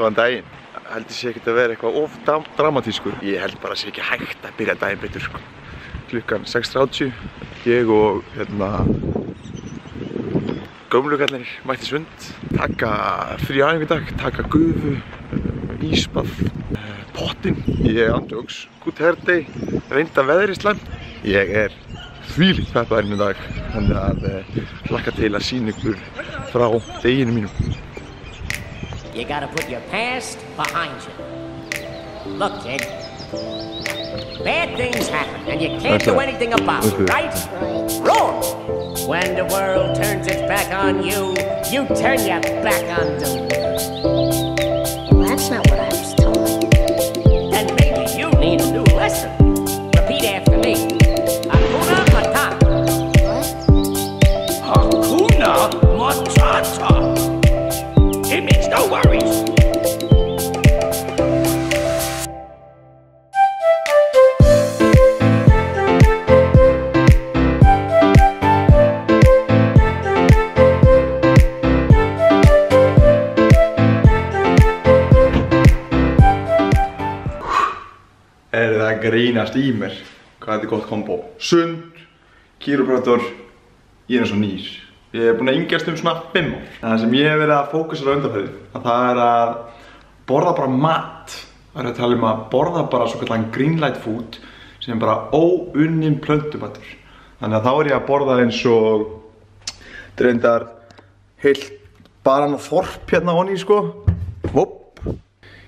Góðan daginn. Heldur sé ekkert að vera eitthvað of dramatískur. Ég held bara að sé ekki hægt að byrja daginn betur sko. Klukkan 6:30. Ég og gömlugallir mætti Sund. Taka frí æfingu í dag, taka gufu, ísbað, pottinn. Ég andjóks. Good hair day. Reynda veðrið slæmt. Ég þvílíkt peppaðinn í dag. Þannig að hlakka til að sýna ykkur frá deginu mínum. You gotta put your past behind you. Look, kid. Bad things happen and you can't do anything about it, right? Wrong! When the world turns its back on you, you turn your back on them. Well, that's not what I was told. Then maybe you need a new lesson. Repeat after me. Hakuna Matata. What? Hakuna Matata. It means no worries. Það grínast í mér hvað þetta gott kombo. Sund, kírópraktor, ég eins og nýr. Ég búinn að yngjast svona 5 ár. Það sem ég verið að fókusera á undanfarið, það að borða bara mat. Það að tala að borða bara svokallan green light food sem bara óunnin plöntumatur. Þannig að þá ég að borða eins og reyndar heilt bananaþorp hérna onni sko. Hopp.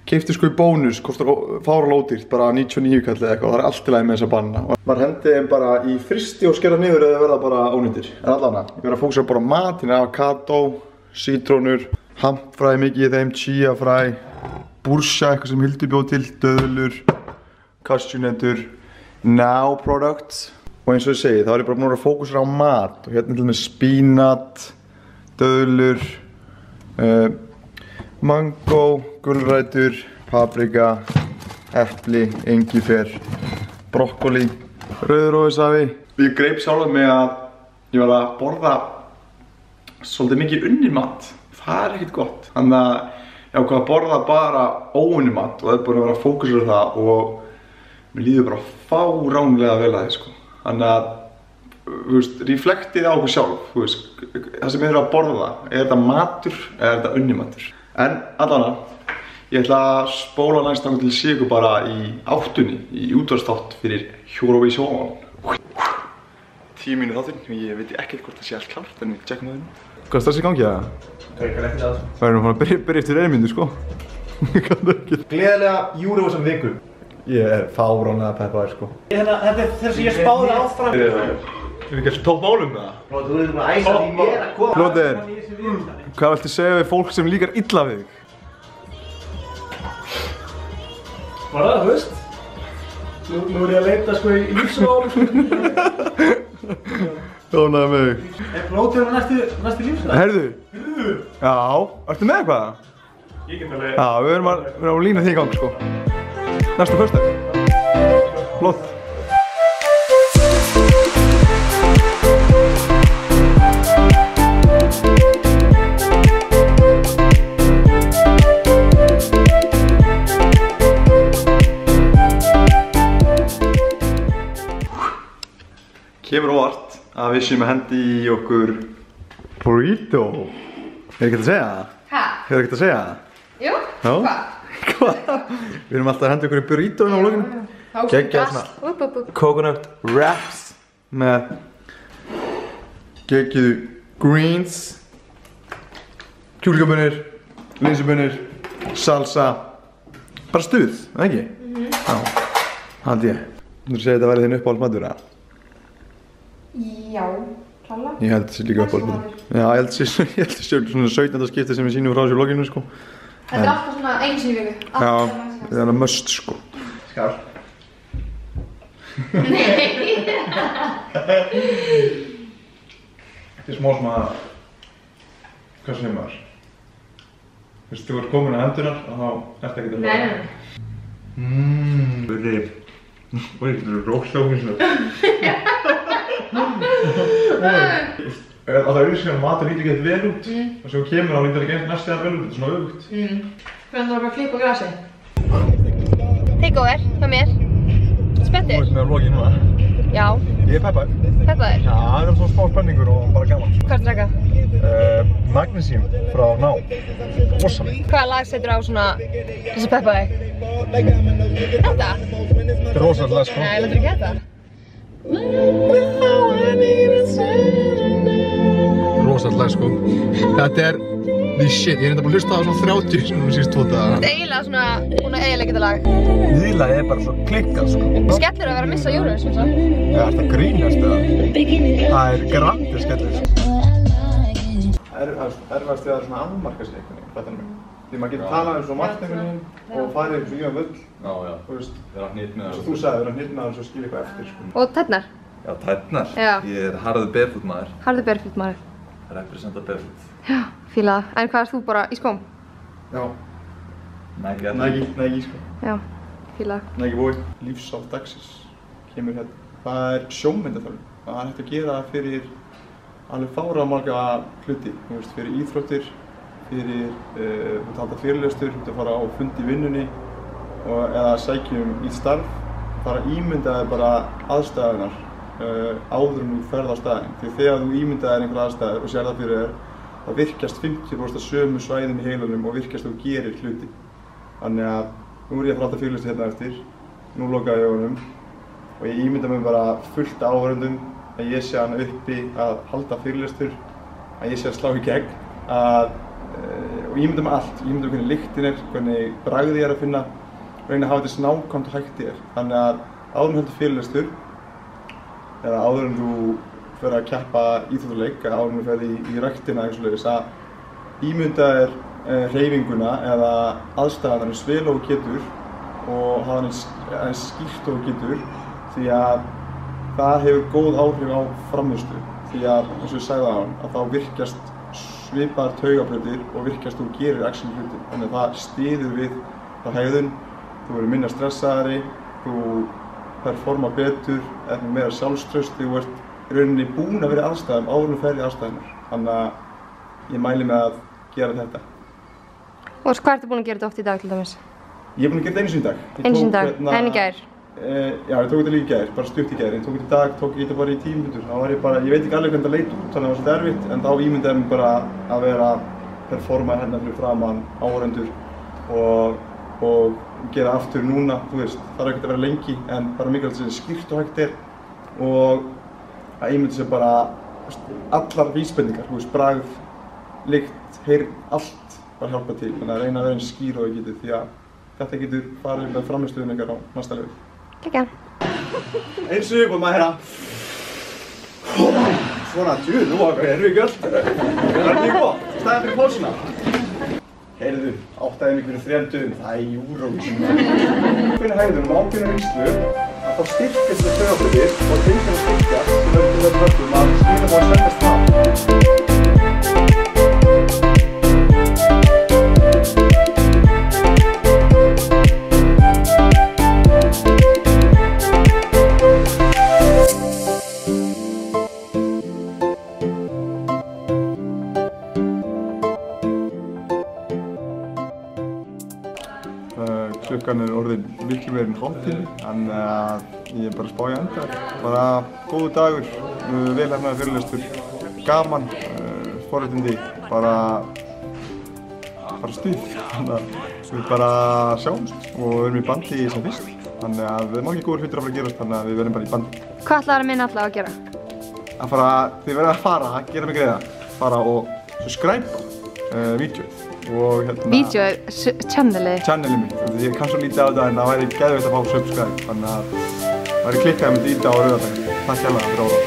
Keypti sko í bónus, kostar fáránlega ódýrt, bara 99 kall eða eitthvað, það allt í lagi með þessa banana. Maður hendi þeim bara í frysti og skerða niður eða verða bara ónýttir. En allavega, ég verð að fókusera bara á matinn, avokado, sítrónur, hampfræ mikið í þeim, chiafræ, búrsja, eitthvað sem Hildur bjóð til, döðlur, cashewnötur, now products. Og eins og ég segi, þá ég bara búinn að fókusera á mat og hérna til með spínat, döðlur, mango, gulrætur, paprika, epli, engifer, brokkoli, rauðrófusafi. Ég greip sjálf mig að ég var að borða svolítið mikið unninn mat. Það ekkert gott. Þannig að ég ákvað að borða bara óunninn mat og það búin að vera að fókusera á það og mér líður bara fáránlega vel að því sko. Þannig að, þú veist, reflektið á okkur sjálf, þú veist, það sem að borða, þetta matur eða þetta unninn matur? En allavega, ég ætla að spóla næst þangað til sé ykkur bara í áttunni, í útvarpsþátt fyrir Eurovision. 10 mínútur þáttinn, ég veit ekkert hvort það sé allt klárt, en við tjekkum það hérna. Hvað er það í gangi það? Það er ekki eftir það. Það erum að byrja eftir 1 mínútu sko. Ég kann það ekki. Gleðilega Eurovision viku. Ég fáránlega peppaður sko. Þetta er þess að ég spáði áfram. Við ekki alltaf tótt málum með það? Þú erum bara æsað í mér að koma. Plóter, hvað viltu segja við fólk sem líkar illa við þig? Var það, þú veist? Nú er ég að leita sko í lífsmálum sko. Tónaði með þig. Er Plóter næsti lífsmál? Heyrðu? Já, ertu með eitthvað? Ég get alveg. Já, við erum að lína því í gang sko. Næsta föstudag. Flott. Kemur óvart að við séum að hendi í okkur burrito. Ekkert að segja það? Hæ? Hefur ekkert að segja það? Jú? Já? Hvað? Hvað? Við erum alltaf að henda ykkur í burrito inn á vloginu. Geggjað svona coconut wraps með geggjuðu greens, kjúklingabunir, linsubunir, salsa, bara stuð, eða ekki? Já, held ég. Þú segir þetta væri þinn uppáhaldsmatur, eða? Já, klálega. Ég held þessi líka uppáhaldsmatur. Já, ég held þessi svona 17. skipti sem við sýnum frá þessu vloginu, sko. Þetta er alltaf svona einu sinni í viku. Já, það er must, sko. Skál. Nei. Þetta er smá svona, hvað sem var? Þú veist, þú ert komin að hendunar og þá ert ekki að Nei. Burri, þetta eru rókslókin svona. Það er auðvitað að matur lítur ekki vel út og svo kemur á lítur ekki eins næstu eða vel út, þetta er svona auðvitað. Hvernig það bara að klippa grasi? Þið góðir, hjá mér. Spenntir? Þú ert með að vloggi núna. Já. Ég er peppaður. Peppaður? Já, það er svona smá spenningur og bara gaman. Hvað ertu að drekka? Magnesium frá Ná. Rosaleg. Hvaða lag setur á svona þessi peppaði? Þetta? Þetta er rosalega lag, sko. Nei, láttu ekki þetta. Rosalega lag, sko. Þetta er the shit. Ég er enda búin að hlusta á það svona 30 sem hún síðust 2 daga. Þetta er eiginlega svona búin að eiginlega þetta lag. Viðlagið er bara svo klikkað, sko. Skellur að vera að missa Eurovision, svo. Já, þetta grínast eða? Það er grandi skellur, sko. Erfast þegar það er svona afmarka sig einhvern veginn, þetta mig. Því maður getur talað svo margt einhvern veginn og farið svo í völl. Já, þú veist. Vera hnýtt með það. Svo þú sagði, vera hnýtt með það og svo skilja eitthvað eftir, sko. Og tærnar? Já, tærnar. Já. Ég er harður barefoot maður. Harður barefoot maður. Representa barefoot. Já, fíla það. En hvað erst þú bara í skóm? Já. Nike, sko. Já, fíla það. Nike boy. Lífsál dagsins kemur hérna. Það er sjómyndaþjálfun. Það er hægt að gera fyrir alveg fáránlega hluti. Þú veist, fyrir íþróttir, fyrir þú ert að halda fyrirlestur, þú ert að fara á fund í vinnunni eða sækjum í starf. Það er að ímynda þér bara aðstæðunar áður en þú ferð á staðinn. Því þegar þú ímyndaðir einhverja aðstæður og sér það fyrir þér, þá virkjast 50% af sömu svæðum í heilanum og virkjast þú gerir hluti. Þannig að nú er ég að fara að halda fyrirlestur hérna eftir, nú lokaði ég augunum og ég ímynda mér bara fullt af áhorfendum að ég sé hann uppi að halda fyrirlestur, að ég sé að slá í gegn, og ég ímynda mér allt. Ég ímynda mér hvernig lyktin er, hvernig bragðið ég er að finna og reyna að hafa þetta nákvæmt og hægt er. Þannig að áður en heldur fyrirlestur eða áður en þú fer að keppa íþróttaleik, áður en þú fer í ræktina eitthvað svoleiðis, að ímynda þér hreyfinguna eða aðstæðan eins vel og þú getur og hafa eins skýrt og þú getur, því að það hefur góð áhrif á framleiðslu. Því að, eins og ég sagði áðan, að þá virkjast svipaðar taugabrautir og virkjast þú gerir action hluti. Þannig að það styður við þá hegðun, þú verður minna stressaðari, þú performa betur, er með meira sjálfstraust, þú ert í rauninni búin að vera í aðstæðum áður en þú ferð í aðstæðunar. Þannig að ég mæli með að gera þetta. Og hvað ertu búin að gera þetta oft í dag til dæmis? Ég er búin að gera þetta einu sinni í dag. Einu sinni í dag, en í gær? Já, ég tók þetta líka í gær, bara stutt í gær. Ég tók þetta í dag, tók þetta bara í 10 mínútur. Þá var ég bara, ég veit ekki alveg hvernig það leit út, þannig að það var svolítið erfitt, en þá ímyndaði ég mig bara að vera að performa hérna fyrir framan áhorfendur og gera aftur núna, þú veist. Það þarf ekkert að vera lengi, en bara mikilvægt sem skýrt og hægt er og að ímynda sér bara allar vísbendingar, þú veist, bragð, lykt, heyrn, allt bara hjálpa til. Þannig að reyna að vera eins skýr og ég geti, því að þetta getur farið með frammistöðun ykkar á næsta leið. Kekja. Eins og upp og maður hérna. Svona, tjú, nú erum við göld. Það er mjög gott. Stæðan fyrir pólsuna. Heyrðu, áttaði mig fyrir 3 dögum. Það er Eurovision. Fyrir hægðunum og ákveðna reynslu að þá styrkast þetta taugabrautir og tengja að styrkjast sem verður til þessum völdum að skilja og að sendast fram. Klukkan er orðin miklu meira en hálftími, þannig að ég er bara að spá í enda. Bara góður dagur, vel hefnaður fyrirlestur, gaman, forréttindi, bara stuð. Þannig að við bara sjáumst og við erum í bandi sem fyrst. Þannig að það er margir góður hlutir að fara að gerast, þannig að við verðum bara í bandi. Hvað ætlaðu að minna alltaf að gera? Þið verður að fara, gera mig greiða, fara og subscribe vídeoið. Vídeoið, channelið mitt, því ég kann svo lítið á þetta en það væri geðveikt að fá subscribe, þannig að það væri klikkað að myndi íta á rauðartakið. Takk hérlega fyrir ára.